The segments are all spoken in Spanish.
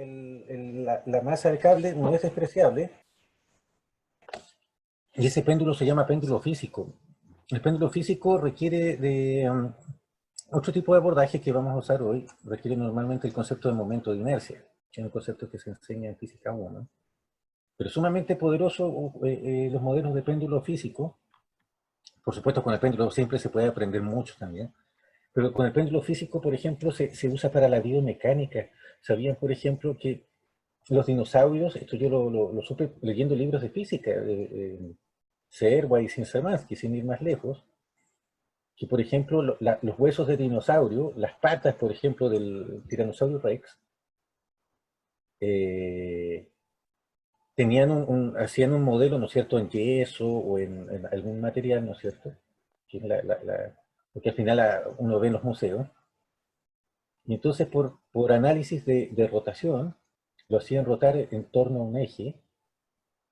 la masa del cable no es despreciable, y ese péndulo se llama péndulo físico. El péndulo físico requiere de otro tipo de abordaje que vamos a usar hoy, requiere normalmente el concepto de momento de inercia, que es un concepto que se enseña en física 1. Pero sumamente poderoso los modelos de péndulo físico. Por supuesto, con el péndulo siempre se puede aprender mucho también. Pero con el péndulo físico, por ejemplo, se usa para la biomecánica. ¿Sabían, por ejemplo, que los dinosaurios, esto yo lo supe leyendo libros de física, Serwa y Szymanski, sin ir más lejos, que por ejemplo los huesos de dinosaurio, las patas, por ejemplo, del tiranosaurio Rex, eh, hacían un modelo, ¿no es cierto?, en yeso o en algún material, ¿no es cierto?, que es porque al final uno ve en los museos, y entonces por análisis de rotación, lo hacían rotar en torno a un eje,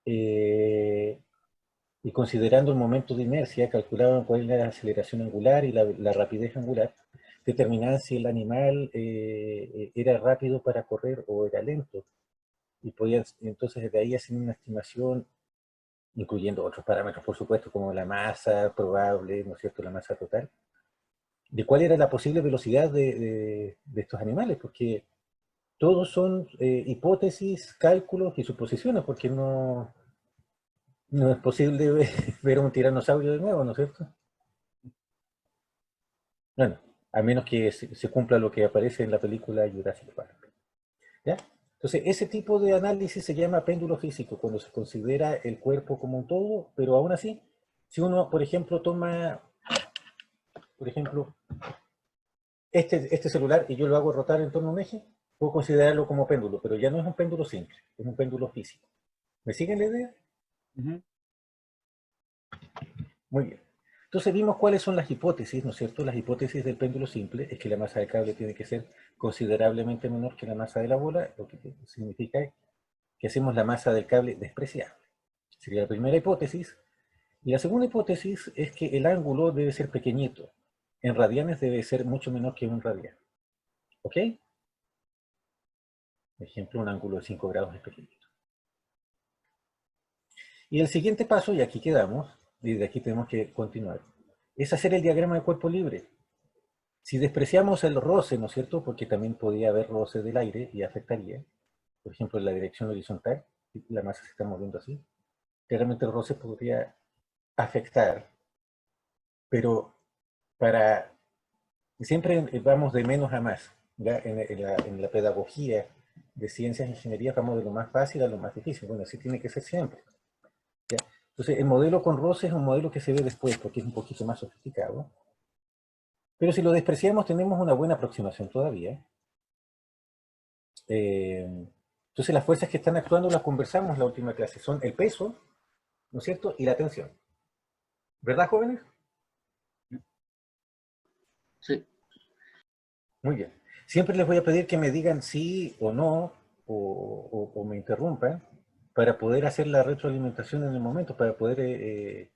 eh, y considerando el momento de inercia, calculaban cuál era la aceleración angular y la rapidez angular, determinaban si el animal era rápido para correr o era lento, y podían entonces de ahí hacer una estimación, incluyendo otros parámetros, por supuesto, como la masa probable, ¿no es cierto?, la masa total, de cuál era la posible velocidad de estos animales, porque todos son hipótesis, cálculos y suposiciones, porque no es posible ver a un tiranosaurio de nuevo, ¿no es cierto? Bueno, a menos que se cumpla lo que aparece en la película Jurassic Park. ¿Ya? Entonces, ese tipo de análisis se llama péndulo físico, cuando se considera el cuerpo como un todo, pero aún así, si uno, por ejemplo, toma, por ejemplo, este celular y yo lo hago rotar en torno a un eje, puedo considerarlo como péndulo, pero ya no es un péndulo simple, es un péndulo físico. ¿Me siguen la idea? Ujú. Muy bien. Entonces vimos cuáles son las hipótesis, ¿no es cierto? Las hipótesis del péndulo simple es que la masa del cable tiene que ser considerablemente menor que la masa de la bola, lo que significa que hacemos la masa del cable despreciable. Sería la primera hipótesis. Y la segunda hipótesis es que el ángulo debe ser pequeñito. En radianes debe ser mucho menor que un radian. ¿Ok? Por ejemplo, un ángulo de 5 grados es pequeñito. Y el siguiente paso, y aquí quedamos, y de aquí tenemos que continuar, es hacer el diagrama de cuerpo libre. Si despreciamos el roce, ¿no es cierto? Porque también podría haber roce del aire y afectaría. Por ejemplo, en la dirección horizontal, si la masa se está moviendo así. Claramente el roce podría afectar, pero para siempre vamos de menos a más. ¿Ya? En la pedagogía de ciencias e ingeniería vamos de lo más fácil a lo más difícil. Bueno, así tiene que ser siempre. ¿Ya? Entonces, el modelo con roce es un modelo que se ve después porque es un poquito más sofisticado. Pero si lo despreciamos, tenemos una buena aproximación todavía. Entonces, las fuerzas que están actuando las conversamos en la última clase. Son el peso, ¿no es cierto? Y la tensión. ¿Verdad, jóvenes? Sí. Muy bien. Siempre les voy a pedir que me digan sí o no, o me interrumpan, para poder hacer la retroalimentación en el momento, para poder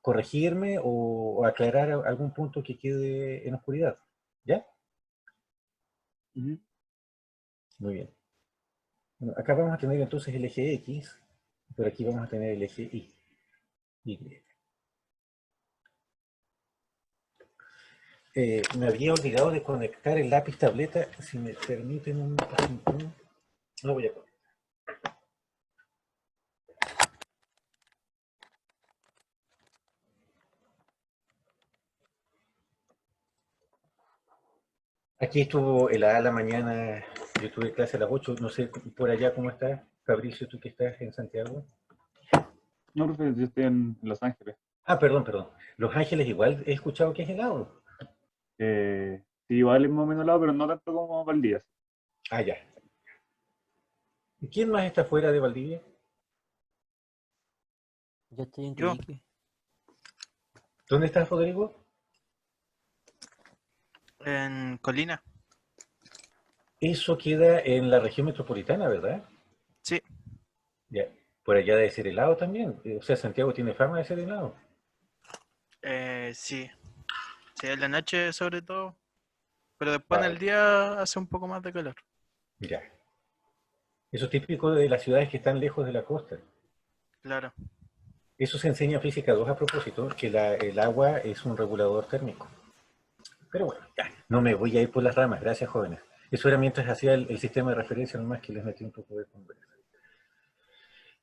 corregirme o aclarar algún punto que quede en oscuridad. ¿Ya? Ujú. Muy bien. Bueno, acá vamos a tener entonces el eje X, por aquí vamos a tener el eje Y. Me había olvidado de conectar el lápiz tableta, si me permiten un... Lo voy a poner. Aquí estuvo el A la mañana, yo tuve clase a las 8, no sé por allá cómo estás, Fabricio, tú que estás en Santiago. No, profe, yo estoy en Los Ángeles. Ah, perdón, perdón. Los Ángeles igual he escuchado que es helado. Sí, igual es más o menos lado, pero no tanto como Valdivia. Ah, ya. ¿Y quién más está fuera de Valdivia? Yo estoy en Yo, Coyhaique. ¿Dónde estás, Rodrigo? en Colina. Eso queda en la región metropolitana, ¿verdad? Sí, Ya. Por allá debe ser helado también. O sea, Santiago tiene fama de ser helado. sí. Sí, en la noche sobre todo. Pero después en Vale, el día hace un poco más de calor. ya. Eso es típico de las ciudades que están lejos de la costa. Claro. Eso se enseña en física 2 a propósito, que el agua es un regulador térmico. Pero bueno, ya, no me voy a ir por las ramas, gracias jóvenes. Eso era mientras hacía el sistema de referencia, nomás que les metí un poco de conversa.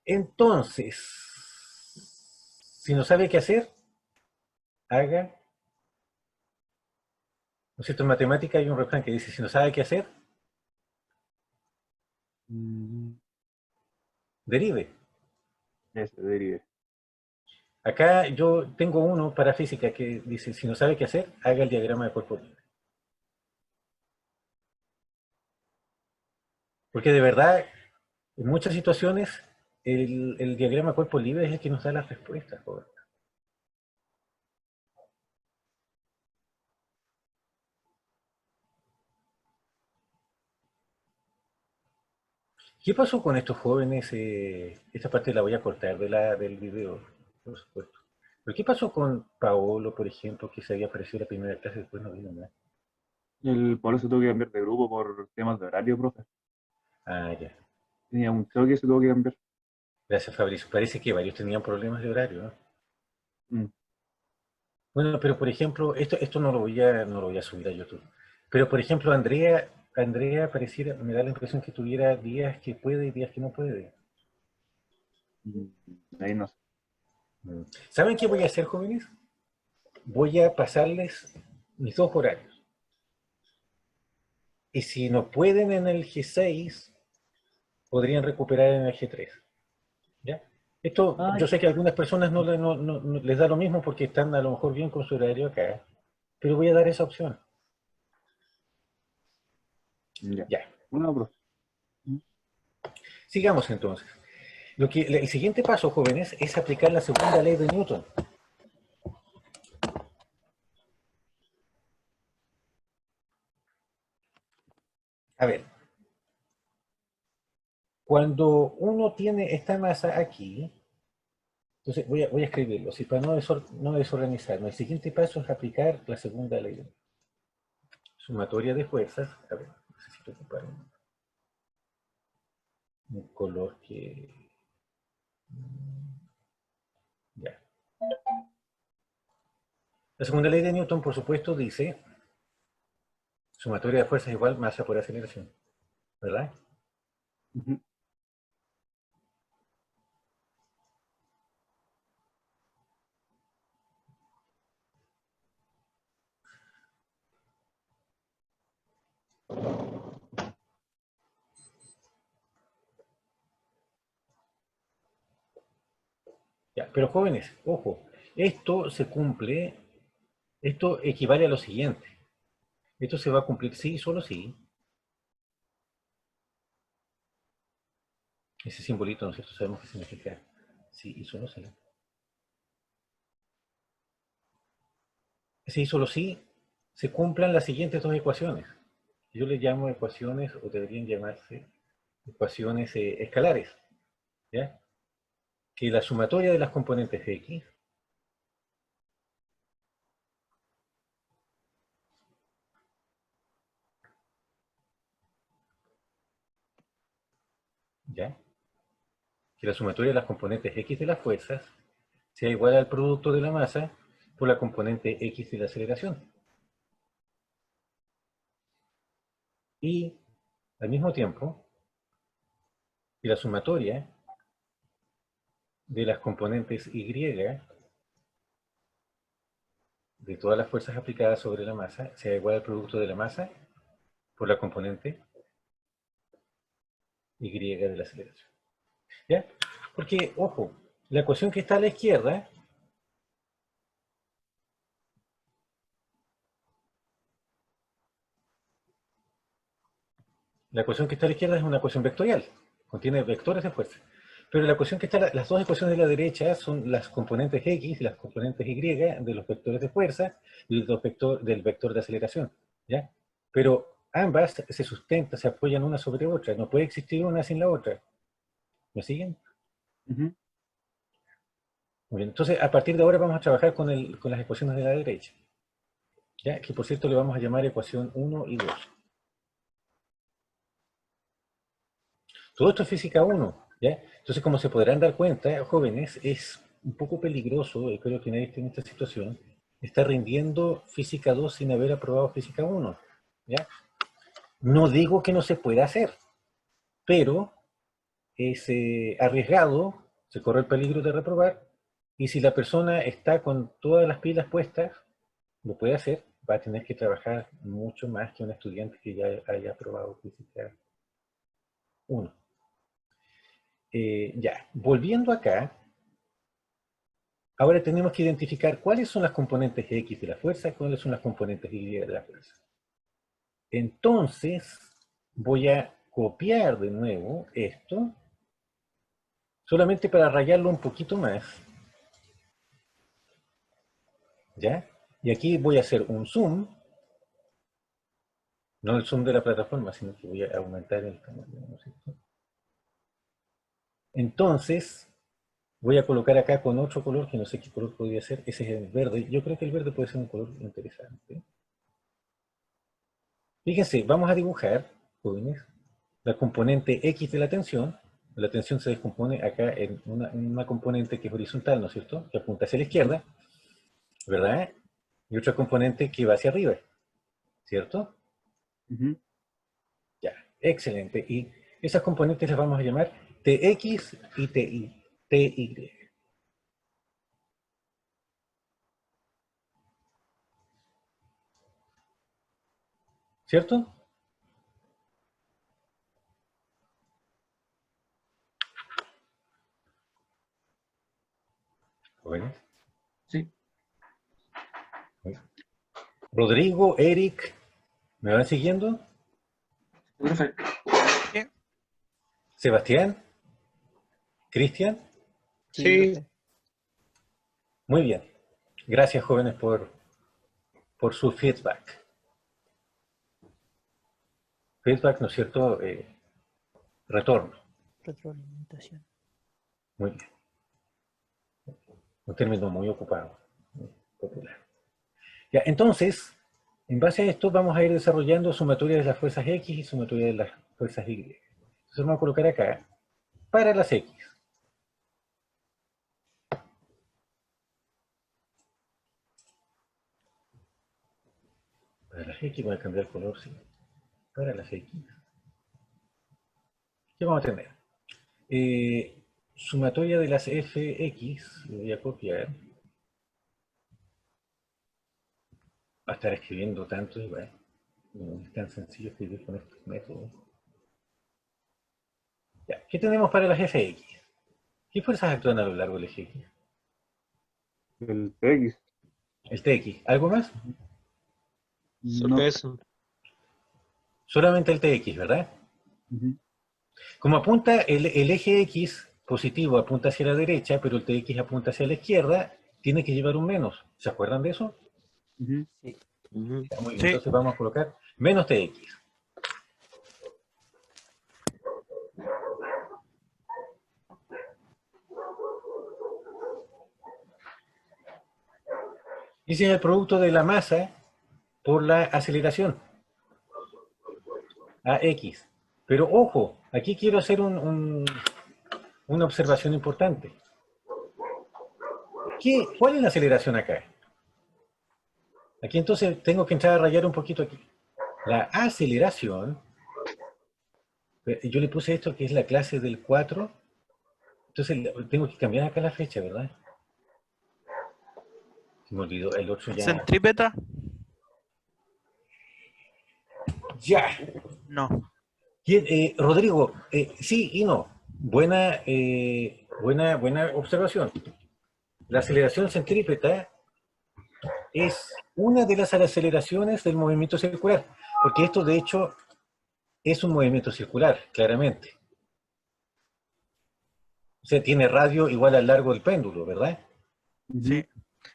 Entonces, si no sabe qué hacer, haga, ¿no es cierto? En matemática hay un refrán que dice, si no sabe qué hacer, Mm, derive. ese derive. Acá yo tengo uno para física que dice, si no sabe qué hacer, haga el diagrama de cuerpo libre. Porque de verdad, en muchas situaciones, el diagrama de cuerpo libre es el que nos da las respuestas, joven. ¿Qué pasó con estos jóvenes? Esta parte la voy a cortar del video, por supuesto. ¿Pero qué pasó con Paolo, por ejemplo, que se había aparecido la primera clase y después no vino más? El Pablo se tuvo que cambiar de grupo por temas de horario, profe. Ah, ya. Tenía un choque y se tuvo que cambiar. Gracias, Fabricio. Parece que varios tenían problemas de horario, ¿no? Mm, Bueno, pero por ejemplo, esto no lo voy a subir a YouTube. Pero por ejemplo, Andrea pareciera, me da la impresión que tuviera días que puede y días que no puede. mm, ahí no sé. Mm. ¿Saben qué voy a hacer, jóvenes? Voy a pasarles mis dos horarios. Y si no pueden en el G6, podrían recuperar en el G3. ¿Ya? Esto, Ay, yo sé que a algunas personas no les da lo mismo porque están a lo mejor bien con su horario acá, pero voy a dar esa opción. ya. Ya. Bueno, profe. Mm, Sigamos entonces. El siguiente paso, jóvenes, es aplicar la segunda ley de Newton. A ver, cuando uno tiene esta masa aquí, entonces voy a escribirlo, así para no desorganizarme. El siguiente paso es aplicar la segunda ley de Newton. Sumatoria de fuerzas. A ver, necesito ocupar un color que... Ya. La segunda ley de Newton, por supuesto, dice sumatoria de fuerzas igual masa por aceleración, ¿verdad? ujú. Ya, pero jóvenes, ojo, esto se cumple, esto equivale a lo siguiente. Esto se va a cumplir sí y solo sí. Ese simbolito, ¿no es cierto? Sabemos qué significa sí y solo sí. Sí y solo sí se cumplan las siguientes dos ecuaciones. Yo les llamo ecuaciones, o deberían llamarse ecuaciones escalares, ¿ya? Que la sumatoria de las componentes de x, ¿ya? Que la sumatoria de las componentes x de las fuerzas sea igual al producto de la masa por la componente x de la aceleración. Y al mismo tiempo, que la sumatoria de las componentes y de todas las fuerzas aplicadas sobre la masa sea igual al producto de la masa por la componente y de la aceleración. ¿Ya? Porque, ojo, la ecuación que está a la izquierda, la ecuación que está a la izquierda es una ecuación vectorial, contiene vectores de fuerza. Pero la ecuación que está, las dos ecuaciones de la derecha son las componentes x y las componentes y de los vectores de fuerza y del vector de aceleración. ¿Ya? Pero ambas se sustentan, se apoyan una sobre otra. No puede existir una sin la otra. ¿Me siguen? Ujú. Muy bien. Entonces, a partir de ahora vamos a trabajar con las ecuaciones de la derecha. ¿Ya? Que por cierto le vamos a llamar ecuación 1 y 2. Todo esto es física 1, ¿ya? Entonces, como se podrán dar cuenta, jóvenes, es un poco peligroso, creo que nadie está en esta situación, está rindiendo física 2 sin haber aprobado física 1, ¿ya? No digo que no se pueda hacer, pero es arriesgado, se corre el peligro de reprobar, y si la persona está con todas las pilas puestas, lo puede hacer, va a tener que trabajar mucho más que un estudiante que ya haya aprobado física 1. Ya, volviendo acá, ahora tenemos que identificar cuáles son las componentes X de la fuerza y cuáles son las componentes Y de la fuerza. Entonces, voy a copiar de nuevo esto, solamente para rayarlo un poquito más. ¿Ya? Y aquí voy a hacer un zoom, no el zoom de la plataforma, sino que voy a aumentar el tamaño, ¿no es cierto? Entonces, voy a colocar acá con otro color, que no sé qué color podría ser, ese es el verde. Yo creo que el verde puede ser un color interesante. Fíjense, vamos a dibujar, jóvenes, la componente X de la tensión. La tensión se descompone acá en una componente que es horizontal, ¿no es cierto? Que apunta hacia la izquierda, ¿verdad? Y otra componente que va hacia arriba, ¿cierto? Ya, excelente. Y esas componentes las vamos a llamar Tx y Ty. ¿Cierto? Bueno. Sí. Rodrigo, Eric, ¿me van siguiendo? Profe. Sí. Sebastián, Cristian. Sí. Muy bien. Gracias, jóvenes, por su feedback. Feedback, ¿no es cierto? Retorno. Retroalimentación. Muy bien. Un término muy ocupado, muy popular. Ya, entonces, en base a esto vamos a ir desarrollando sumatoria de las fuerzas X y sumatoria de las fuerzas Y. Entonces vamos a colocar acá, para las X. Para las X, voy a cambiar el color, sí. Para las X. ¿Qué vamos a tener? Sumatoria de las Fx, lo voy a copiar. Va a estar escribiendo tanto y bueno, no es tan sencillo escribir con estos métodos. Ya, ¿qué tenemos para las Fx? ¿Qué fuerzas actúan a lo largo del eje X? El TX. El Tx. ¿Algo más? Solo No. eso. Solamente el Tx, ¿verdad? Como apunta el eje X positivo apunta hacia la derecha, pero el Tx apunta hacia la izquierda, tiene que llevar un menos. ¿Se acuerdan de eso? Ujú. Ya, muy bien. Sí. Entonces vamos a colocar menos Tx. Ese es el producto de la masa por la aceleración. AX. Pero ojo, aquí quiero hacer una observación importante. ¿Cuál es la aceleración acá? Aquí entonces tengo que entrar a rayar un poquito aquí. La aceleración, yo le puse esto que es la clase del 4, entonces tengo que cambiar acá la fecha, ¿verdad? Se me olvidó, el 8 ya... ¿Centrípeta? ¡Ya! No. Rodrigo, sí y no. Buena observación. La aceleración centrípeta es una de las aceleraciones del movimiento circular, porque esto de hecho es un movimiento circular, claramente. O sea, tiene radio igual al largo del péndulo, ¿verdad? Sí.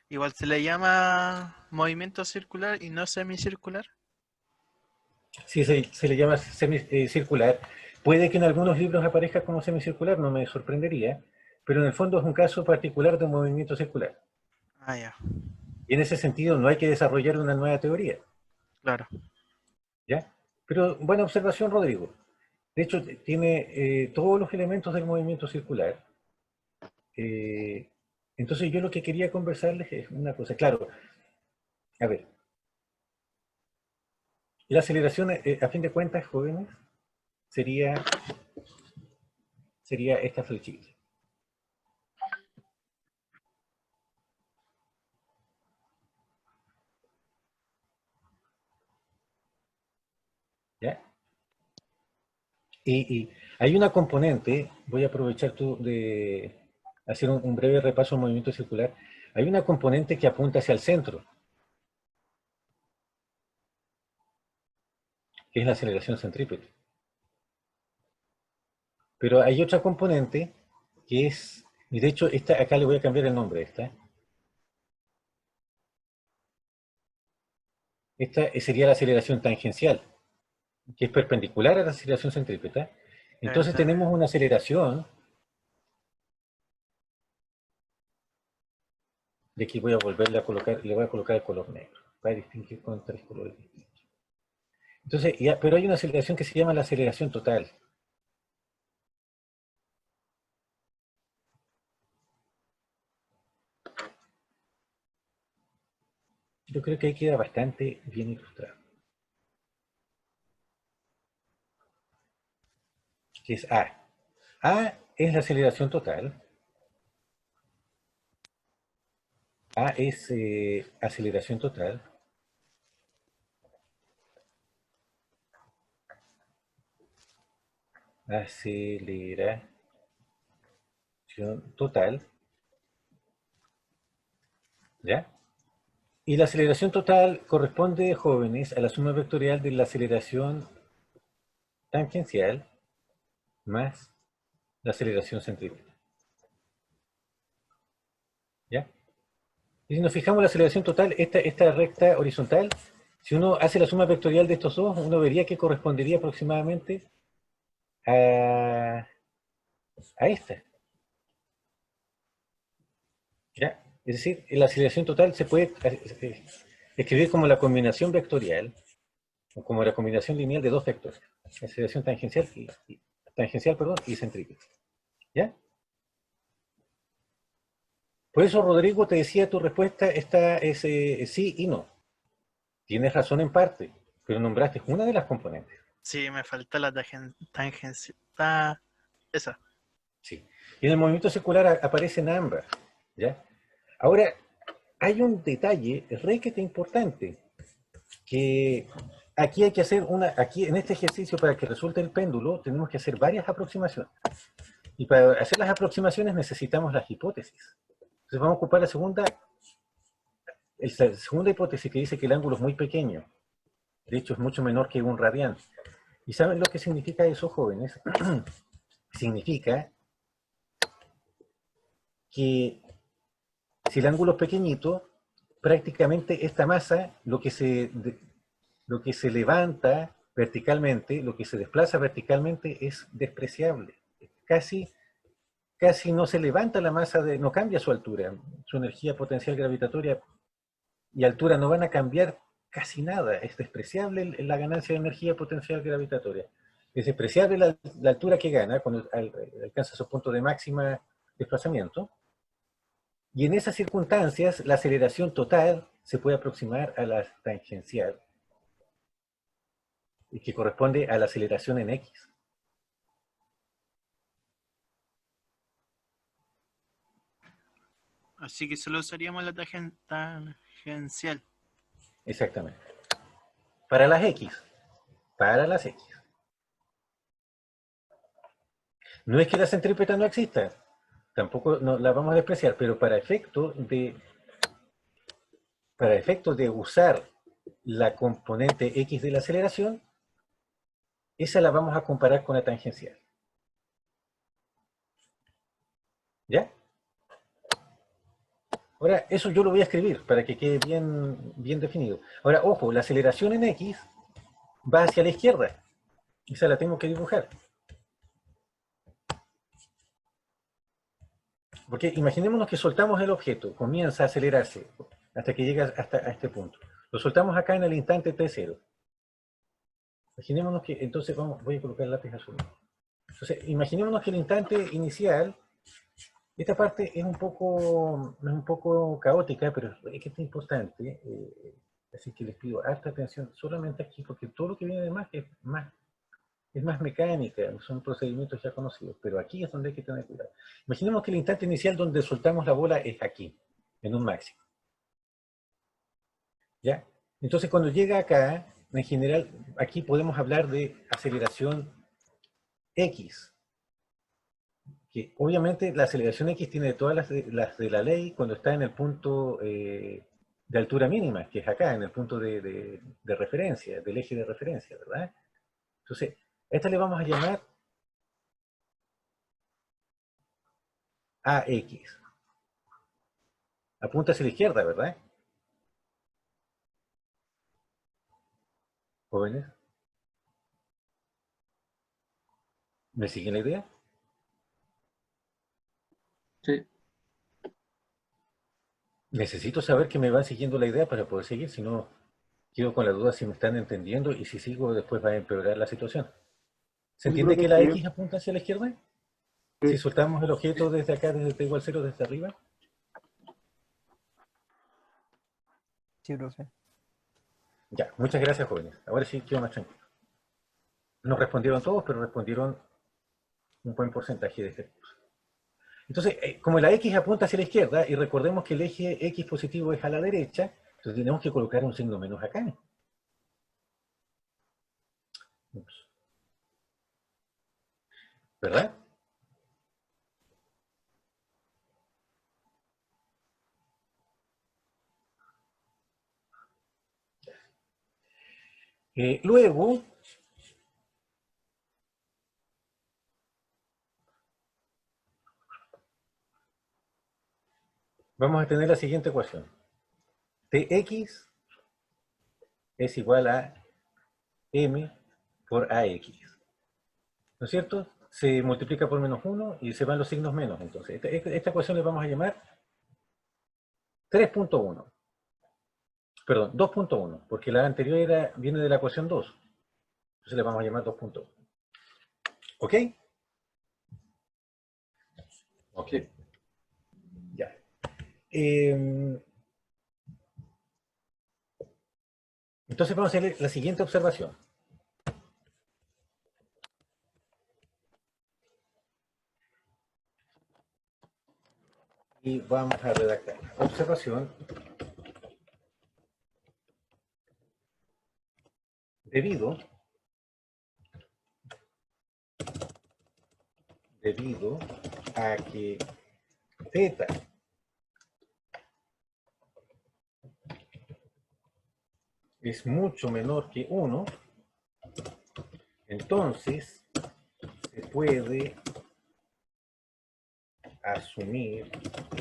Igual se le llama movimiento circular y no semicircular. Sí, se le llama semicircular. Puede que en algunos libros aparezca como semicircular, no me sorprendería, pero en el fondo es un caso particular de un movimiento circular. Ah, ya. Y en ese sentido no hay que desarrollar una nueva teoría, Claro. ¿ya? Pero buena observación, Rodrigo. De hecho, tiene todos los elementos del movimiento circular. Entonces yo lo que quería conversarles es una cosa. Claro, a ver. La aceleración, a fin de cuentas, jóvenes, sería esta flechita. ¿Ya? Y hay una componente, voy a aprovechar de hacer un breve repaso al movimiento circular. Hay una componente que apunta hacia el centro, que es la aceleración centrípeta. Pero hay otra componente que es, y de hecho acá le voy a cambiar el nombre a esta. Esta sería la aceleración tangencial, que es perpendicular a la aceleración centrípeta. Entonces ¿Verdad? tenemos una aceleración, de aquí voy a volverle a colocar, le voy a colocar el color negro, para distinguir con tres colores distintos. Entonces, pero hay una aceleración que se llama la aceleración total. Yo creo que ahí queda bastante bien ilustrado. Que es A. A es la aceleración total. A es aceleración total. Aceleración total. ¿Ya? Y la aceleración total corresponde, jóvenes, a la suma vectorial de la aceleración tangencial más la aceleración centrípeta. ¿Ya? Y si nos fijamos en la aceleración total, esta recta horizontal, si uno hace la suma vectorial de estos dos, uno vería que correspondería aproximadamente a esta. ¿Ya? Es decir, la aceleración total se puede escribir como la combinación vectorial, o como la combinación lineal de dos vectores. Aceleración tangencial y centrípeta. ¿Ya? Por eso, Rodrigo, te decía tu respuesta es sí y no. Tienes razón en parte, pero nombraste una de las componentes. Sí, me falta la tangencia. Esa. Sí. Y en el movimiento circular aparecen ambas. ¿Ya? Ahora, hay un detalle requete importante, que aquí hay que hacer aquí en este ejercicio, para que resulte el péndulo, tenemos que hacer varias aproximaciones. Y para hacer las aproximaciones necesitamos las hipótesis. Entonces vamos a ocupar la segunda hipótesis, que dice que el ángulo es muy pequeño. De hecho, es mucho menor que un radián. ¿Y saben lo que significa eso, jóvenes? Significa que si el ángulo es pequeñito, prácticamente esta masa, lo que se levanta verticalmente, lo que se desplaza verticalmente es despreciable. Casi no se levanta la masa, no cambia su altura, su energía potencial gravitatoria y altura no van a cambiar casi nada. Es despreciable la ganancia de energía potencial gravitatoria. Es despreciable la altura que gana cuando alcanza su punto de máxima desplazamiento. Y en esas circunstancias, la aceleración total se puede aproximar a la tangencial, y que corresponde a la aceleración en X. Así que solo usaríamos la tangencial. Exactamente. Para las X. Para las X. No es que la centrípeta no exista, tampoco la vamos a despreciar, pero para efecto de usar la componente X de la aceleración, esa la vamos a comparar con la tangencial. ¿Ya? Ahora, eso yo lo voy a escribir para que quede bien definido. Ahora, ojo, la aceleración en X va hacia la izquierda. Esa la tengo que dibujar. Porque imaginémonos que soltamos el objeto, comienza a acelerarse hasta que llega hasta este punto. Lo soltamos acá en el instante T0. Imaginémonos que, entonces voy a colocar el lápiz azul. Entonces, imaginémonos que el instante inicial, esta parte es un poco caótica, pero es que es importante, así que les pido harta atención solamente aquí, porque todo lo que viene de más es más mecánica, son procedimientos ya conocidos, pero aquí es donde hay que tener cuidado. Imaginemos que el instante inicial donde soltamos la bola es aquí, en un máximo. ¿Ya? Entonces cuando llega acá, en general, aquí podemos hablar de aceleración X, que obviamente la aceleración X tiene todas las de la ley cuando está en el punto de altura mínima, que es acá, en el punto de referencia, del eje de referencia, ¿verdad? Entonces, a esta le vamos a llamar AX. Apunta hacia la izquierda, ¿verdad? Jóvenes, ¿me siguen la idea? Sí. Necesito saber que me van siguiendo la idea para poder seguir, si no, quedo con la duda si me están entendiendo y si sigo después va a empeorar la situación. ¿Se Sí, entiende profe, que la sí. X apunta hacia la izquierda? Sí. Si soltamos el objeto desde acá, desde t igual 0, desde arriba. Sí, profe. Ya, muchas gracias, jóvenes. Ahora sí quedo más tranquilo. No respondieron todos, pero respondieron un buen porcentaje de este curso. Entonces, como la X apunta hacia la izquierda, y recordemos que el eje X positivo es a la derecha, entonces tenemos que colocar un signo menos acá. Ups. ¿Verdad? Luego, vamos a tener la siguiente ecuación. Tx es igual a m por ax. ¿No es cierto? Se multiplica por menos 1 y se van los signos menos. Entonces, esta ecuación le vamos a llamar 3.1. Perdón, 2.1, porque la anterior viene de la ecuación 2. Entonces le vamos a llamar 2.1. ¿Ok? Ok. Ya. Entonces vamos a hacer la siguiente observación. Y vamos a redactar. Observación. Debido a que θ es mucho menor que 1, entonces se puede asumir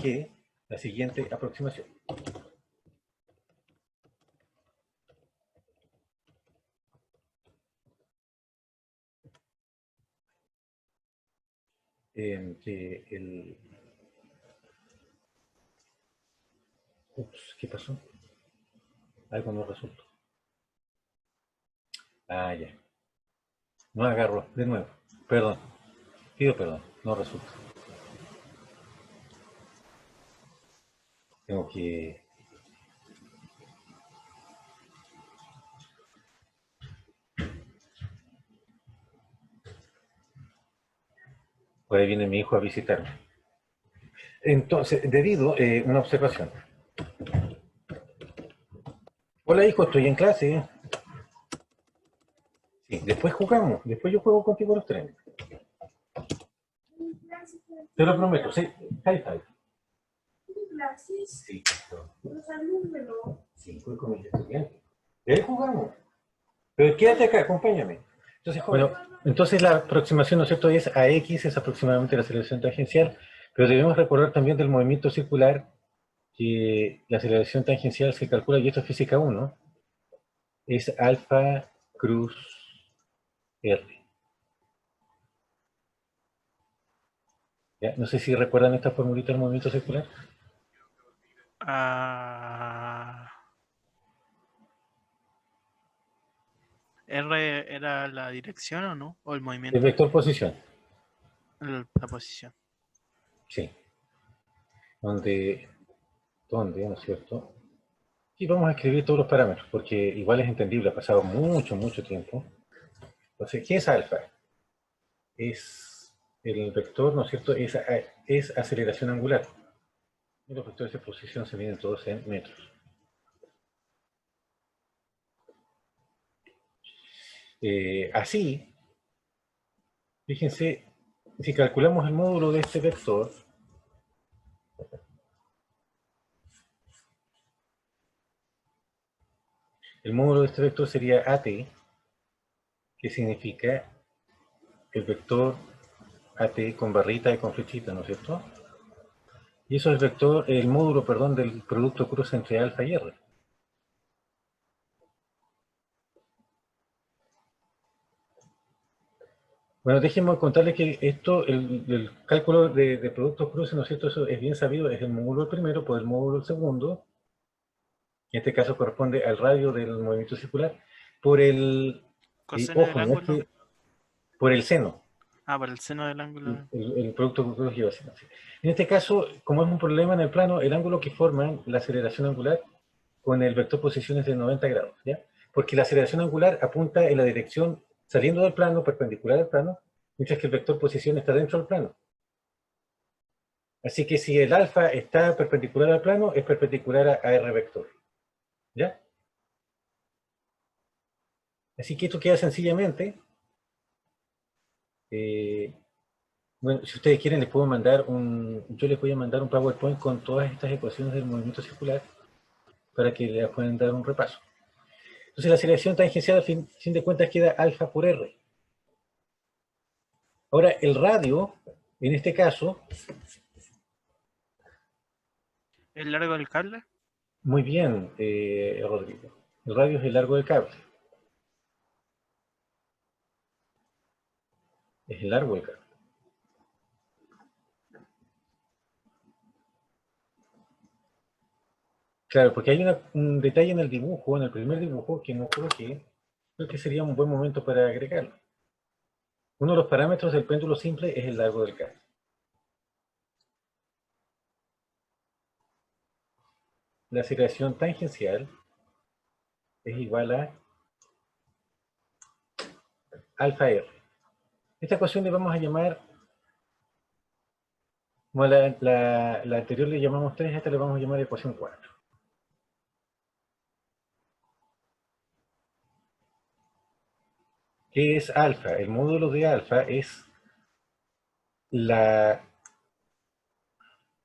que la siguiente aproximación. Que el... Ups, ¿qué pasó? Algo no resultó. Ah, ya. No agarró. De nuevo. Perdón. Pido perdón. No resulta. Tengo que... Por ahí viene mi hijo a visitarme. Entonces, una observación. Hola hijo, estoy en clase. Sí, después jugamos. Después yo juego contigo los trenes. Te lo prometo. Sí, high five. Sí, los alumnos. 5 con mis estudiantes. Y ahí jugamos. Pero quédate acá, acompáñame. Entonces, bueno, entonces la aproximación, ¿no es cierto?, es AX, es aproximadamente la aceleración tangencial, pero debemos recordar también del movimiento circular, que la aceleración tangencial se calcula, y esto es física 1, es alfa cruz R. ¿Ya? No sé si recuerdan esta formulita del movimiento circular. ¿R era la dirección o no? ¿O el El movimiento? vector posición, La posición. sí. ¿Dónde, no es cierto? Y vamos a escribir todos los parámetros, porque igual es entendible, ha pasado mucho, mucho tiempo. Entonces, ¿qué es alfa? Es el vector, ¿no es cierto? Es aceleración angular. Y los vectores de posición se miden todos en metros. Así, fíjense, si calculamos el módulo de este vector, el módulo de este vector sería AT, que significa el vector AT con barrita y con flechita, ¿no es cierto? Y eso es el módulo, perdón, del producto cruce entre alfa y R. Bueno, déjenme contarles que esto, el cálculo de productos cruces, ¿no es cierto? Eso es bien sabido, es el módulo primero por el módulo segundo, en este caso corresponde al radio del movimiento circular, por el, ¿Coseno del ojo, no es ángulo? que, por el seno, Por el seno del ángulo. el producto cruz lleva seno. Sí. En este caso, como es un problema en el plano, el ángulo que forman la aceleración angular con el vector posición es de 90 grados, ¿ya? Porque la aceleración angular apunta en la dirección saliendo del plano, perpendicular al plano, mientras que el vector posición está dentro del plano. Así que si el alfa está perpendicular al plano, es perpendicular a R vector. ¿Ya? Así que esto queda sencillamente. Bueno, si ustedes quieren, les puedo mandar yo les voy a mandar un PowerPoint con todas estas ecuaciones del movimiento circular para que les puedan dar un repaso. Entonces la aceleración tangencial, al fin de cuentas, queda alfa por R. Ahora, el radio, en este caso, ¿El largo del cable? muy bien, Rodrigo. El radio es el largo del cable. Es el largo del cable. Claro, porque hay un detalle en el dibujo, en el primer dibujo, que no creo que sería un buen momento para agregarlo. Uno de los parámetros del péndulo simple es el largo del cable. La aceleración tangencial es igual a alfa R. Esta ecuación le vamos a llamar, como la anterior le llamamos 3, a esta le vamos a llamar ecuación 4. ¿Qué es alfa? El módulo de alfa es la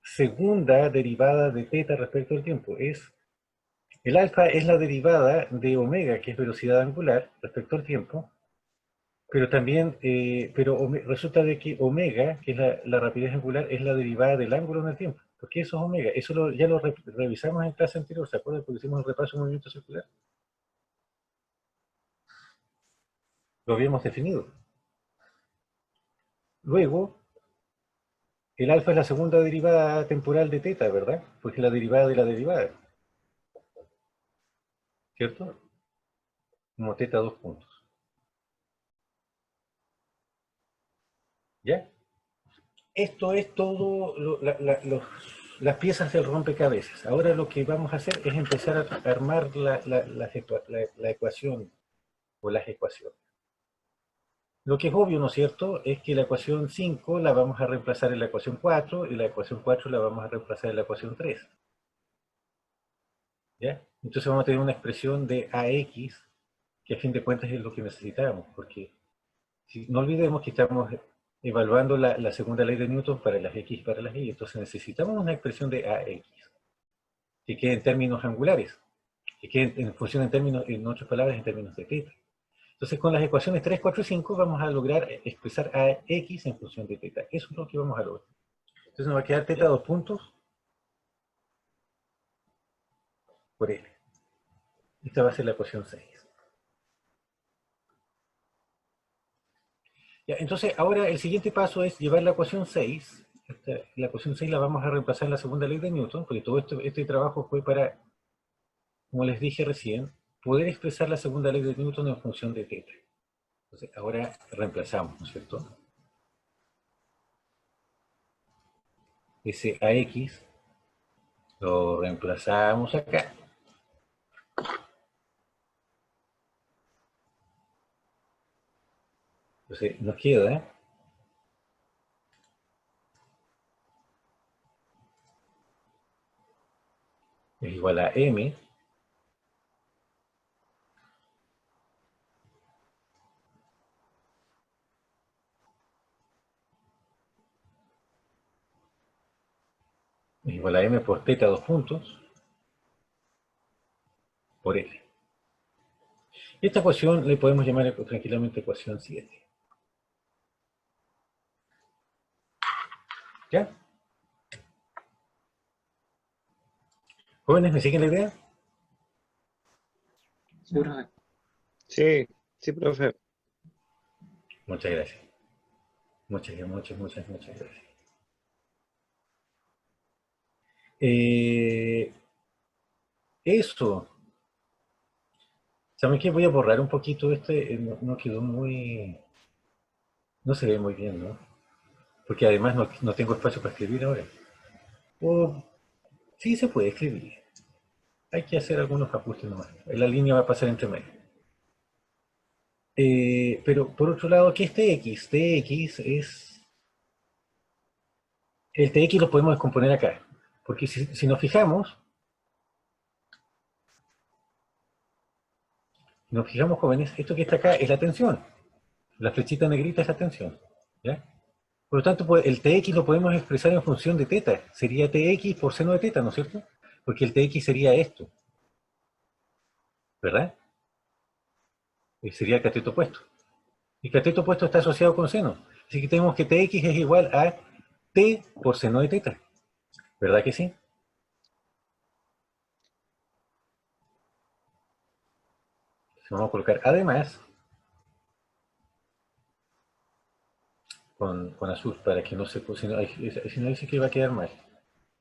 segunda derivada de teta respecto al tiempo. El alfa es la derivada de omega, que es velocidad angular, respecto al tiempo, pero también, resulta de que omega, que es la rapidez angular, es la derivada del ángulo en el tiempo. ¿Por qué eso es omega? Eso ya lo revisamos en clase anterior, ¿se acuerdan? Porque hicimos el repaso de movimiento circular. Lo habíamos definido. Luego, el alfa es la segunda derivada temporal de teta, ¿verdad? Porque es la derivada de la derivada. ¿Cierto? Como teta 2 puntos. ¿Ya? Esto es todo las piezas del rompecabezas. Ahora lo que vamos a hacer es empezar a armar la ecuación o las ecuaciones. Lo que es obvio, ¿no es cierto?, es que la ecuación 5 la vamos a reemplazar en la ecuación 4 y la ecuación 4 la vamos a reemplazar en la ecuación 3. ¿Ya? Entonces vamos a tener una expresión de AX que a fin de cuentas es lo que necesitamos, porque no olvidemos que estamos evaluando la segunda ley de Newton para las X y para las Y, entonces necesitamos una expresión de AX que quede en términos angulares, que quede en función en otras palabras, en términos de teta. Entonces con las ecuaciones 3, 4 y 5 vamos a lograr expresar AX en función de teta. Eso es lo que vamos a lograr. Entonces nos va a quedar teta 2 puntos por L. Esta va a ser la ecuación 6. Ya, entonces, ahora el siguiente paso es llevar la ecuación 6. La ecuación 6 la vamos a reemplazar en la segunda ley de Newton, porque todo este trabajo fue para, como les dije recién, poder expresar la segunda ley de Newton en función de θ. Entonces, ahora reemplazamos, ¿no es cierto? Ese AX lo reemplazamos acá. Entonces, nos queda es igual a M es igual a M por θ dos puntos por L. Esta ecuación le podemos llamar tranquilamente ecuación 7. ¿Ya? Jóvenes, ¿me siguen la idea? Sí, profe. Sí, sí, profe. Muchas gracias. Muchas gracias. Eso. ¿Saben qué? Voy a borrar un poquito este. No quedó muy... No se ve muy bien, ¿no? Porque además no tengo espacio para escribir ahora. O sí se puede escribir. Hay que hacer algunos ajustes nomás. La línea va a pasar entre medio. Pero por otro lado, ¿qué es TX? TX es... El TX lo podemos descomponer acá. Porque si nos fijamos, jóvenes, esto que está acá es la tensión. La flechita negrita es la tensión. ¿Ya? Por lo tanto, pues, el Tx lo podemos expresar en función de θ. Sería Tx por seno de θ, ¿no es cierto? Porque el Tx sería esto. ¿Verdad? Sería el cateto opuesto. El cateto opuesto está asociado con seno. Así que tenemos que Tx es igual a T por seno de θ. ¿Verdad que sí? Entonces vamos a colocar además con azul para que no se... Si no dice que va a quedar mal.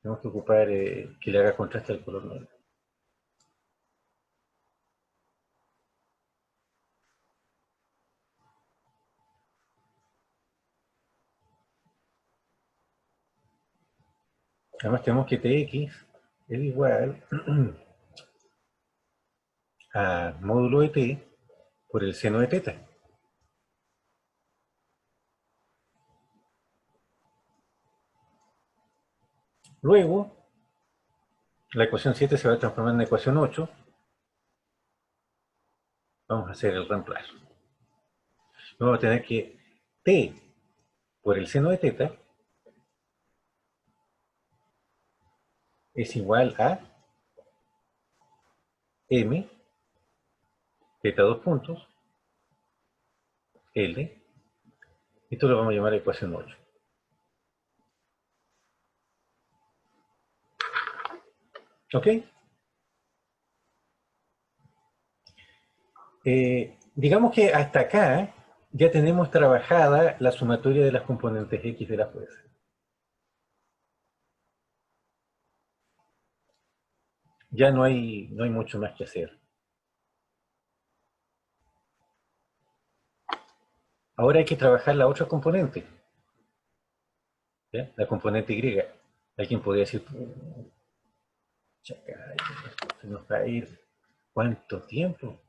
Tenemos que ocupar que le haga contraste al color negro. Además tenemos que Tx es igual a módulo de t por el seno de θ. Luego, la ecuación 7 se va a transformar en la ecuación 8. Vamos a hacer el reemplazo. Vamos a tener que t por el seno de θ es igual a m, θ dos puntos, L. Esto lo vamos a llamar ecuación 8. ¿Ok? Digamos que hasta acá ya tenemos trabajada la sumatoria de las componentes X de la fuerza. Ya no hay mucho más que hacer. Ahora hay que trabajar la otra componente. ¿Ya? La componente Y. Alguien podría decir, se nos va a ir ¿cuánto tiempo?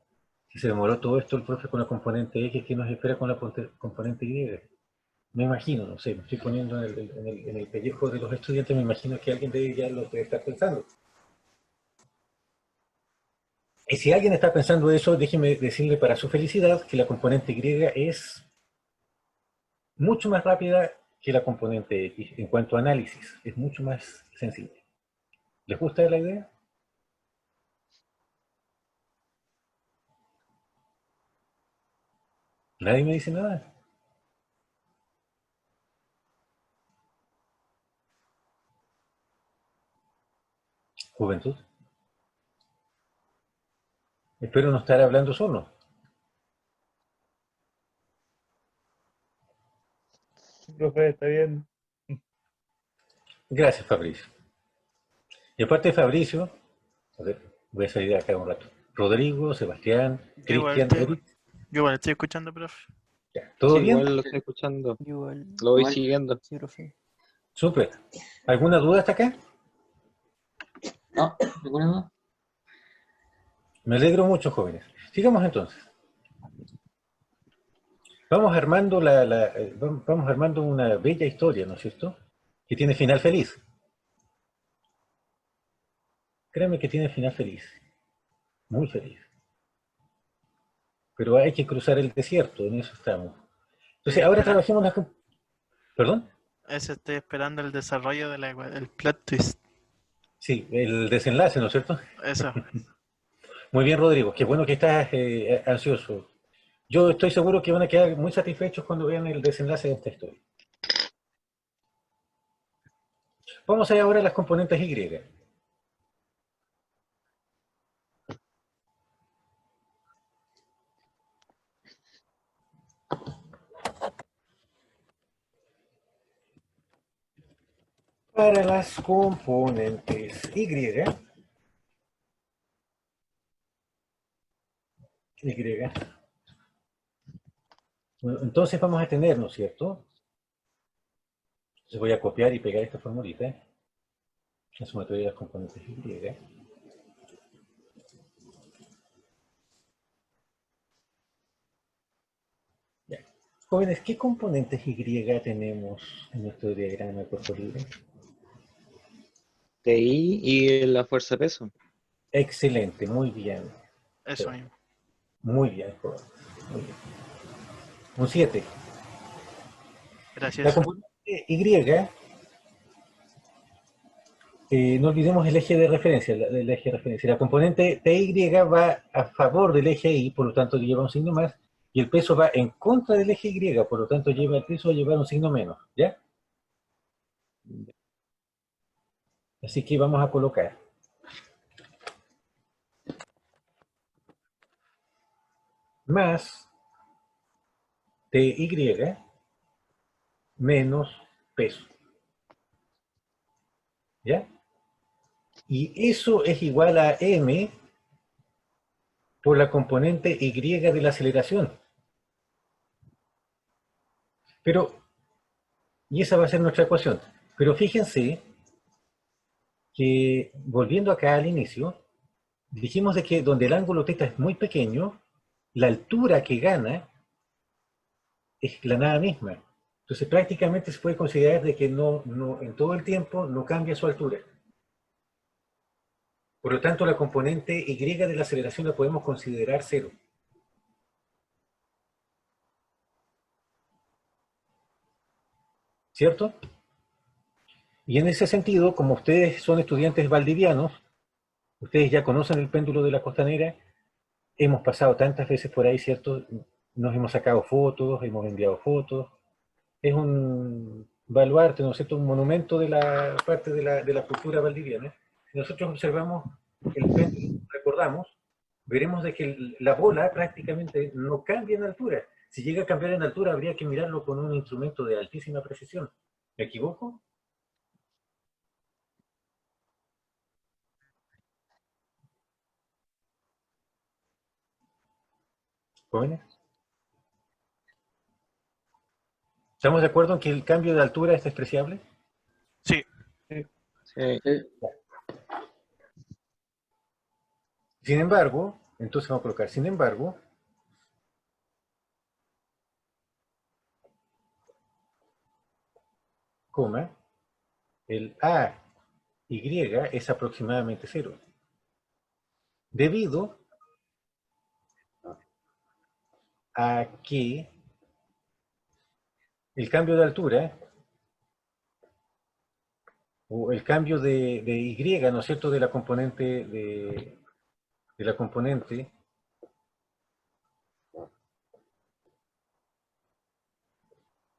Si se demoró todo esto el profe con la componente X, ¿qué nos espera con la componente Y? Me imagino, no sé, me estoy poniendo en el pellejo de los estudiantes, me imagino que alguien de ellos ya lo debe estar pensando. Y si alguien está pensando eso, déjeme decirle para su felicidad que la componente Y es mucho más rápida que la componente X en cuanto a análisis. Es mucho más sensible. ¿Les gusta la idea? ¿Nadie me dice nada? Juventud. Espero no estar hablando solo. Profe, está bien. Gracias, Fabricio. Y aparte de Fabricio, a ver, voy a salir de acá un rato. Rodrigo, Sebastián, Yo igual Cristian, estoy, Eric. yo igual estoy escuchando, profe. Ya, ¿todo Sí, bien? igual lo estoy escuchando. Yo igual. Lo voy Igual. siguiendo. Sí, profe. Súper. ¿Alguna duda hasta acá? No, ¿ninguna duda? Me alegro mucho, jóvenes. Sigamos entonces. Vamos armando vamos armando una bella historia, ¿no es cierto? Que tiene final feliz. Créeme que tiene final feliz. Muy feliz. Pero hay que cruzar el desierto, en eso estamos. Entonces, ahora Espera, trabajemos las... ¿Perdón? ese estoy esperando el desarrollo el plot twist. Sí, el desenlace, ¿no es cierto? Eso. Muy bien, Rodrigo. Qué bueno que estás ansioso. Yo estoy seguro que van a quedar muy satisfechos cuando vean el desenlace de esta historia. Vamos a ver ahora las componentes Y. Para las componentes Y, bueno, entonces vamos a tener, ¿no es cierto? Entonces voy a copiar y pegar esta formulita. La sumatoria de las componentes Y. Ya. Jóvenes, ¿qué componentes Y tenemos en nuestro diagrama de cuerpo libre? TI y la fuerza de peso. Excelente, muy bien. Eso mismo. Muy bien, jóvenes. Muy bien. Un 7. La Gracias. componente Y, no olvidemos el eje de referencia, el eje de referencia. La componente TY va a favor del eje Y, por lo tanto lleva un signo más, y el peso va en contra del eje Y, por lo tanto lleva el peso a llevar un signo menos, ¿ya? Así que vamos a colocar más TY menos peso, ¿ya? Y eso es igual a M por la componente Y de la aceleración. Pero, y esa va a ser nuestra ecuación. Pero fíjense que, volviendo acá al inicio, dijimos de que donde el ángulo θ es muy pequeño, la altura que gana es la nada misma. Entonces prácticamente se puede considerar de que en todo el tiempo no cambia su altura. Por lo tanto, la componente Y de la aceleración la podemos considerar cero. ¿Cierto? Y en ese sentido, como ustedes son estudiantes valdivianos, ustedes ya conocen el péndulo de la costanera, hemos pasado tantas veces por ahí, ¿cierto? Nos hemos sacado fotos, hemos enviado fotos. Es un baluarte, ¿no es cierto? Un monumento de la parte de la cultura valdiviana. Si nosotros observamos el péndulo, recordamos, veremos de que la bola prácticamente no cambia en altura. Si llega a cambiar en altura, habría que mirarlo con un instrumento de altísima precisión. ¿Me equivoco? ¿Jóvenes? ¿Estamos de acuerdo en que el cambio de altura es despreciable? Sí. Sí. Sin embargo, entonces vamos a colocar, sin embargo, coma, el AY es aproximadamente cero. Debido a que el cambio de altura, o el cambio de Y, ¿no es cierto?, de la componente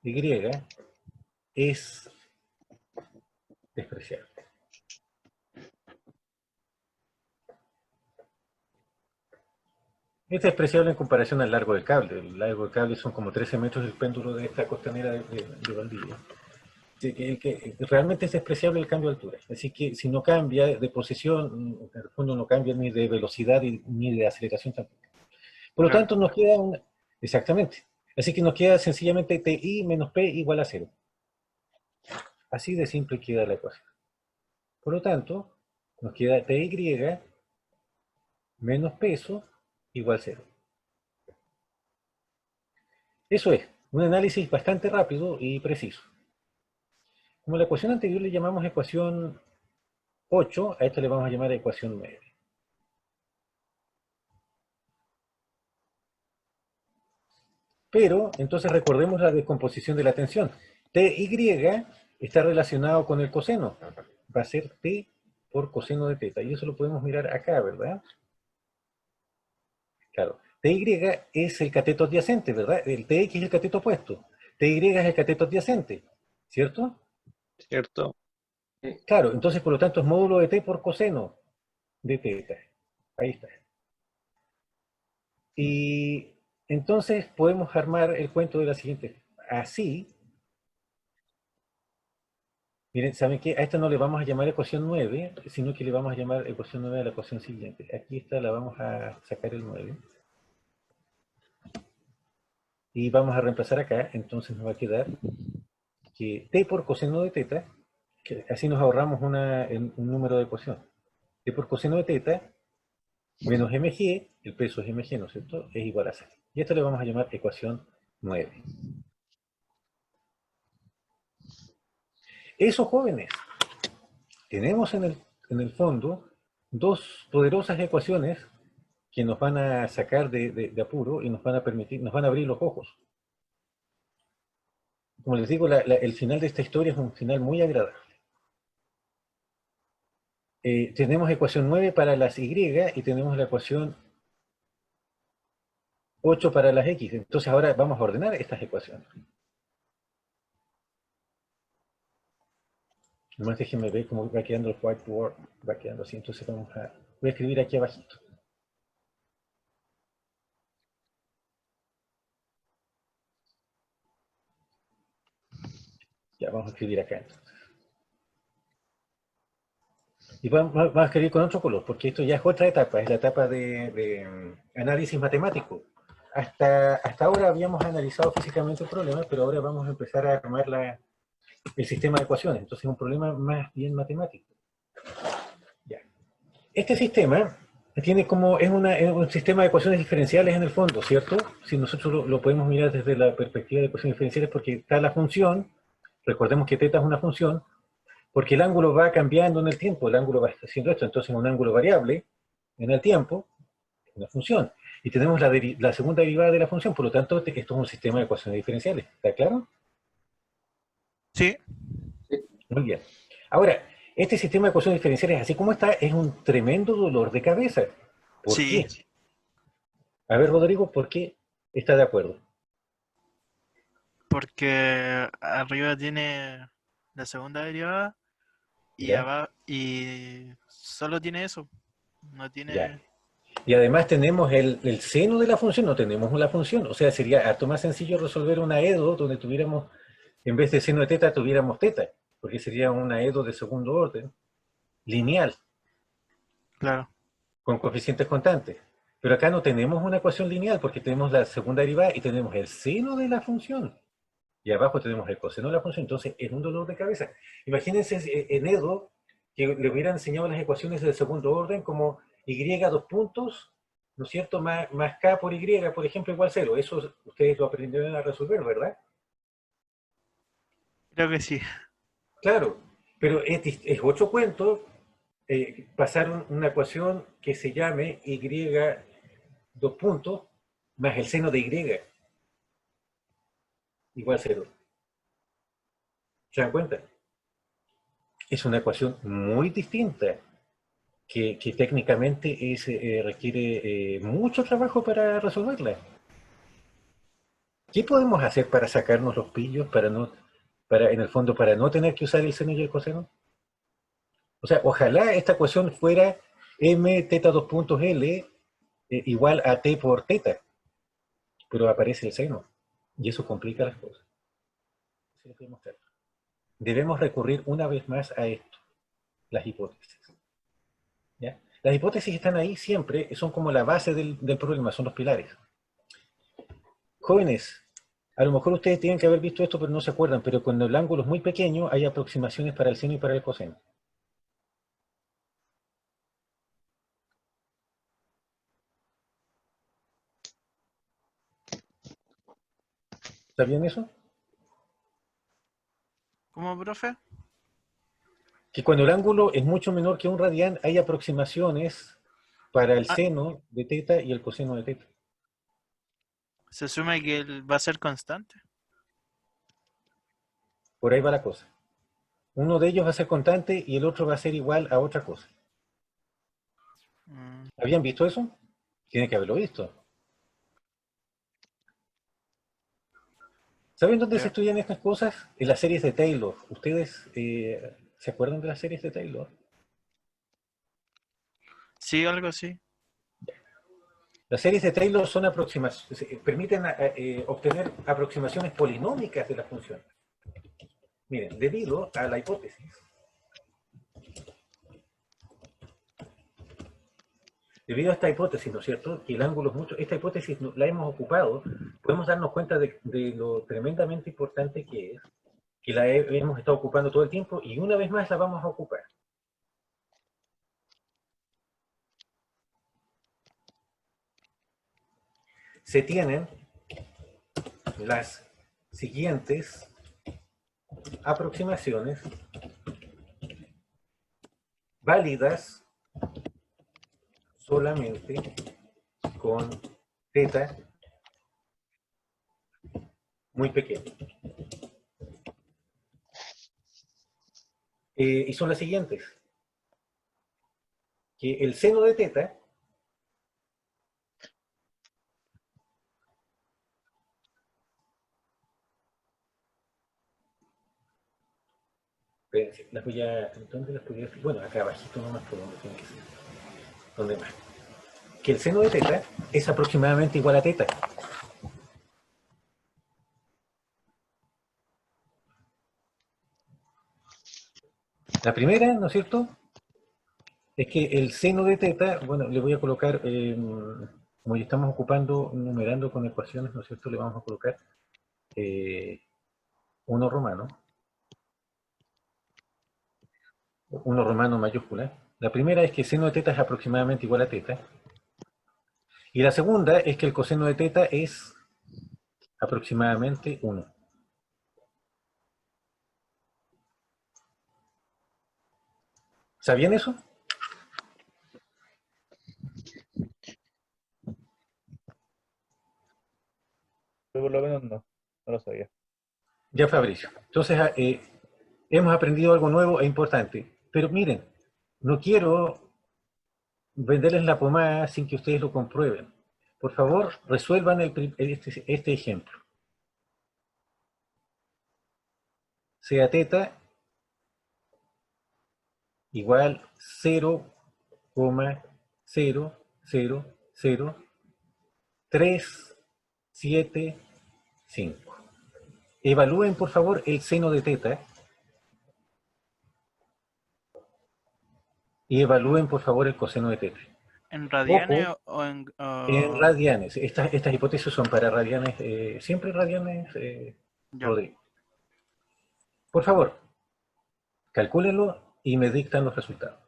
Y es despreciable. Es despreciable en comparación al largo del cable. El largo del cable son como 13 metros el péndulo de esta costanera de Valdivia. Sí, que realmente es despreciable el cambio de altura. Así que si no cambia de posición, en el fondo no cambia ni de velocidad ni de aceleración tampoco. Por lo Claro. tanto, nos queda una... Exactamente. Así que nos queda sencillamente TI menos P igual a 0. Así de simple queda la ecuación. Por lo tanto, nos queda TY menos peso igual 0. Eso es, un análisis bastante rápido y preciso. Como la ecuación anterior le llamamos ecuación 8, a esta le vamos a llamar ecuación 9. Pero, entonces recordemos la descomposición de la tensión. TY está relacionado con el coseno. Va a ser T por coseno de teta. Y eso lo podemos mirar acá, ¿verdad? Claro. TY es el cateto adyacente, ¿verdad? El TX es el cateto opuesto. TY es el cateto adyacente, ¿cierto? ¿Cierto? Claro, entonces por lo tanto es módulo de T por coseno de teta. Ahí está. Y entonces podemos armar el cuento de la siguiente. Así, miren, ¿saben qué? A esta no le vamos a llamar ecuación 9, sino que le vamos a llamar ecuación 9 a la ecuación siguiente. Aquí esta la vamos a sacar el 9. Y vamos a reemplazar acá, entonces nos va a quedar que T por coseno de teta, que así nos ahorramos un número de ecuación. T por coseno de teta menos mg, el peso es mg, ¿no es cierto? Es igual a 0. Y esto le vamos a llamar ecuación 9. Eso, jóvenes, tenemos en el fondo dos poderosas ecuaciones que nos van a sacar de apuro y nos van a permitir, nos van a abrir los ojos. Como les digo, el final de esta historia es un final muy agradable. Tenemos ecuación 9 para las Y y tenemos la ecuación 8 para las X. Entonces ahora vamos a ordenar estas ecuaciones. Nomás déjenme ver cómo va quedando el whiteboard. Va quedando así, entonces voy a escribir aquí abajito. Ya, vamos a escribir acá entonces. Y vamos a escribir con otro color, porque esto ya es otra etapa, es la etapa de análisis matemático. Hasta ahora habíamos analizado físicamente el problema, pero ahora vamos a empezar a armar el sistema de ecuaciones. Entonces es un problema más bien matemático. Ya. Este sistema tiene como, es un sistema de ecuaciones diferenciales en el fondo, ¿cierto? Si nosotros lo podemos mirar desde la perspectiva de ecuaciones diferenciales, porque está la función, recordemos que teta es una función, porque el ángulo va cambiando en el tiempo, el ángulo va haciendo esto, entonces es un ángulo variable en el tiempo, una función. Y tenemos la segunda derivada de la función, por lo tanto, esto es un sistema de ecuaciones diferenciales. ¿Está claro? Sí, Muy bien. Ahora, este sistema de ecuaciones diferenciales, así como está, es un tremendo dolor de cabeza. ¿Por sí, qué? A ver, Rodrigo, ¿por qué está de acuerdo? porque arriba tiene la segunda derivada y ¿Ya? abajo y solo tiene eso. No Ya. tiene. Y además tenemos el seno de la función, no tenemos la función. O sea, sería harto más sencillo resolver una EDO donde tuviéramos, en vez de seno de teta, tuviéramos teta, porque sería una EDO de segundo orden, lineal, Claro, con coeficientes constantes. Pero acá no tenemos una ecuación lineal porque tenemos la segunda derivada y tenemos el seno de la función. Y abajo tenemos el coseno de la función. Entonces es un dolor de cabeza. Imagínense en EDO que le hubieran enseñado las ecuaciones del segundo orden como y dos puntos, ¿no es cierto? Más k por y, por ejemplo, igual 0. Eso ustedes lo aprendieron a resolver, ¿verdad? creo que sí. Claro, pero es otro cuento pasar una ecuación que se llame y dos puntos más el seno de y igual 0. ¿Se dan cuenta? Es una ecuación muy distinta que técnicamente requiere mucho trabajo para resolverla. ¿Qué podemos hacer para sacarnos los pillos, en el fondo, para no tener que usar el seno y el coseno? O sea, ojalá esta ecuación fuera m teta 2 puntos L igual a t por teta, pero aparece el seno, y eso complica las cosas. Así les voy a mostrar. debemos recurrir una vez más a esto, las hipótesis. ¿Ya? Las hipótesis están ahí siempre, son como la base del problema, son los pilares. Jóvenes, a lo mejor ustedes tienen que haber visto esto, pero no se acuerdan, pero cuando el ángulo es muy pequeño, hay aproximaciones para el seno y para el coseno. ¿Sabían eso? ¿Cómo, profe? Que cuando el ángulo es mucho menor que un radián, hay aproximaciones para el Ah, seno de teta y el coseno de teta. se asume que va a ser constante. Por ahí va la cosa. Uno de ellos va a ser constante y el otro va a ser igual a otra cosa. Mm, ¿Habían visto eso? Tienen que haberlo visto. ¿Saben dónde se ya. estudian estas cosas? En las series de Taylor. ¿Ustedes se acuerdan de las series de Taylor? Sí, algo así. Las series de Taylor son permiten obtener aproximaciones polinómicas de la función. Miren, debido a la hipótesis, debido a esta hipótesis, ¿no es cierto? Que el ángulo es mucho, esta hipótesis la hemos ocupado, podemos darnos cuenta de lo tremendamente importante que es, que la hemos estado ocupando todo el tiempo y una vez más la vamos a ocupar. Se tienen las siguientes aproximaciones válidas solamente con teta muy pequeño. Y son las siguientes. Que el seno de teta las voy a, ¿dónde las podría decir? Bueno, acá abajito nomás por donde tiene que ser. ¿Dónde más? Que el seno de teta es aproximadamente igual a teta. La primera, ¿no es cierto? Es que el seno de teta, bueno, le voy a colocar, como ya estamos ocupando, numerando con ecuaciones, ¿no es cierto? Le vamos a colocar 1 romano. 1 romano mayúscula. La primera es que seno de teta es aproximadamente igual a teta. Y la segunda es que el coseno de teta es aproximadamente 1. ¿Sabían eso? Yo por lo menos no lo sabía. Ya, Fabricio. Entonces, hemos aprendido algo nuevo e importante. Pero miren, no quiero venderles la pomada sin que ustedes lo comprueben. Por favor, resuelvan este ejemplo. Sea teta igual 0,0000375. Evalúen, por favor, el seno de teta y evalúen, por favor, el coseno de teta. ¿En radianes Ojo, o en...? en radianes. Estas hipótesis son para radianes, siempre radianes, Ya. Rodrigo. Por favor, calcúlenlo y me dictan los resultados.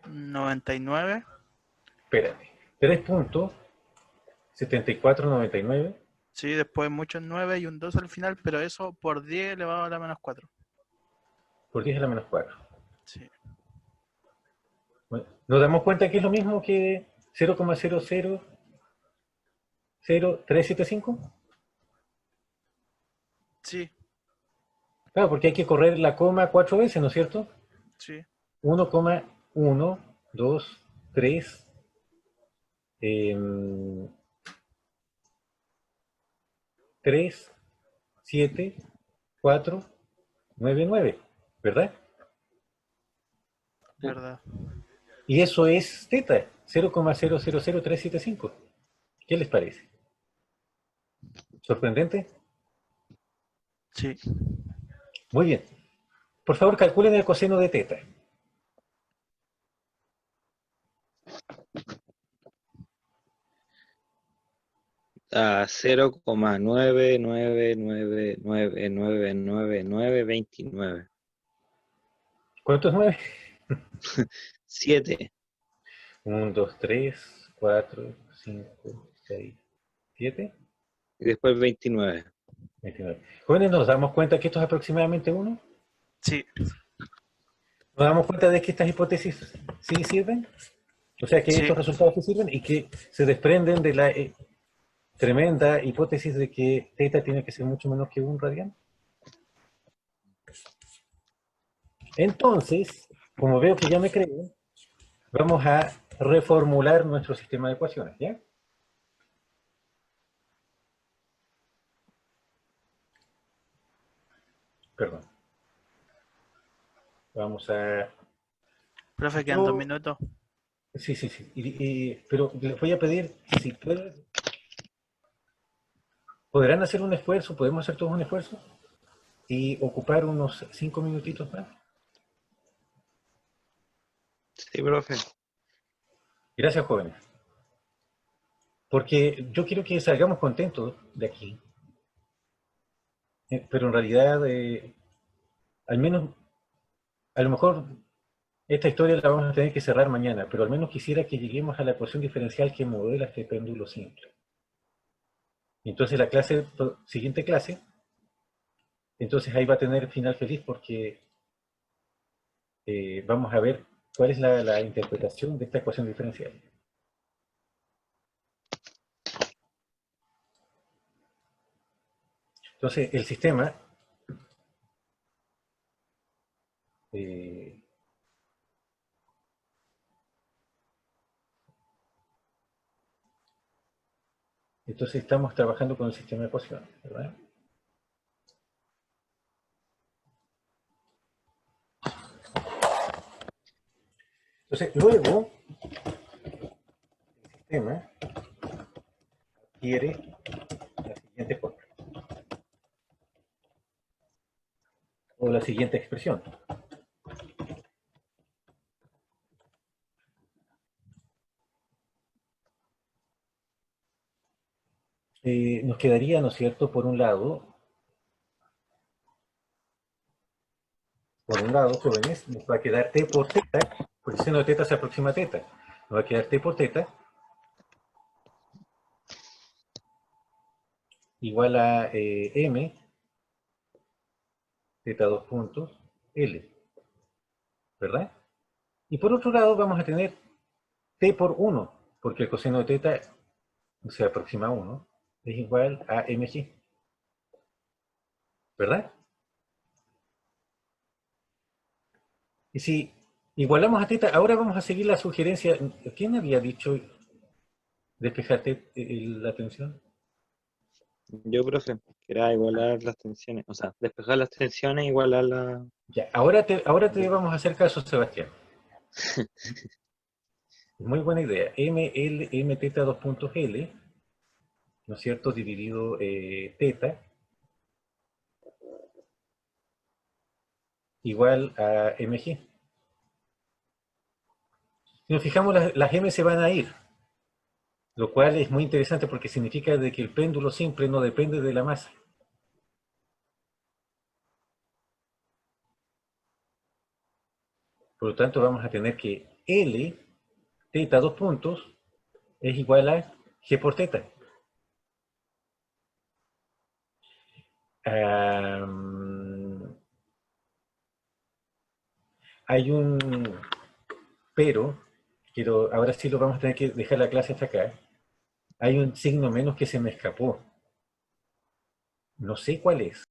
$3.7499. Espérate. 3,7499 Sí, después muchos 9 y un 2 al final, pero eso por 10 elevado a la menos 4. por 10 a la menos 4. Sí. Bueno, nos damos cuenta que es lo mismo que 0,000375. Sí, Claro, porque hay que correr la coma 4 veces, ¿no es cierto? sí. 1,1, 2, 3, 3, 7, 4, 9, 9, ¿verdad? ¿verdad? Y eso es teta, 0,000375. ¿Qué les parece? ¿Sorprendente? Sí. Muy bien. Por favor, calculen el coseno de teta. A 0,999999929. ¿Cuánto es 9? 7. 1, 2, 3, 4, 5, 6, 7, Y después 29. 29. Jóvenes, ¿nos damos cuenta que esto es aproximadamente 1? Sí. ¿Nos damos cuenta de que estas hipótesis sí sirven? O sea, que Sí. estos resultados sí sirven y que se desprenden de la tremenda hipótesis de que teta tiene que ser mucho menos que 1 radián. Entonces, como veo que ya me creen, vamos a reformular nuestro sistema de ecuaciones, ¿ya? Perdón. Vamos a... Profe, quedan 2 minutos. Sí, sí, sí. Pero les voy a pedir, si pueden, ¿podrán hacer un esfuerzo? ¿Podemos hacer todos un esfuerzo? Y ocupar unos 5 minutitos más. Sí, profe. Gracias, jóvenes. Porque yo quiero que salgamos contentos de aquí. Pero en realidad, al menos, a lo mejor esta historia la vamos a tener que cerrar mañana, pero al menos quisiera que lleguemos a la ecuación diferencial que modela este péndulo simple. Y entonces la siguiente clase, entonces ahí va a tener final feliz porque vamos a ver cuál es la interpretación de esta ecuación diferencial. Entonces el sistema entonces estamos trabajando con el sistema de ecuaciones, ¿verdad? Entonces luego el sistema adquiere la siguiente forma, o la siguiente expresión. Nos quedaría, ¿no es cierto?, por un lado, jóvenes, nos va a quedar t por teta, porque el seno de teta se aproxima a teta. Nos va a quedar t por teta igual a m, teta 2 puntos, L, ¿verdad? Y por otro lado vamos a tener t por 1, porque el coseno de teta se aproxima a 1, es igual a mg, ¿verdad? Y si igualamos a teta, ahora vamos a seguir la sugerencia. ¿Quién había dicho despejarte la tensión? Yo, profe, que era igualar las tensiones. O sea, despejar las tensiones, igualar la... Ya, ahora te vamos a hacer caso, Sebastián. Muy buena idea. M teta 2 puntos L, ¿no es cierto? Dividido teta, igual a mg. Si nos fijamos, las m se van a ir, lo cual es muy interesante porque significa de que el péndulo simple no depende de la masa. Por lo tanto, vamos a tener que L, teta 2 puntos, es igual a g por teta. Hay un pero, ahora sí lo vamos a tener que dejar la clase hasta acá. Hay un signo menos que se me escapó. No sé cuál es.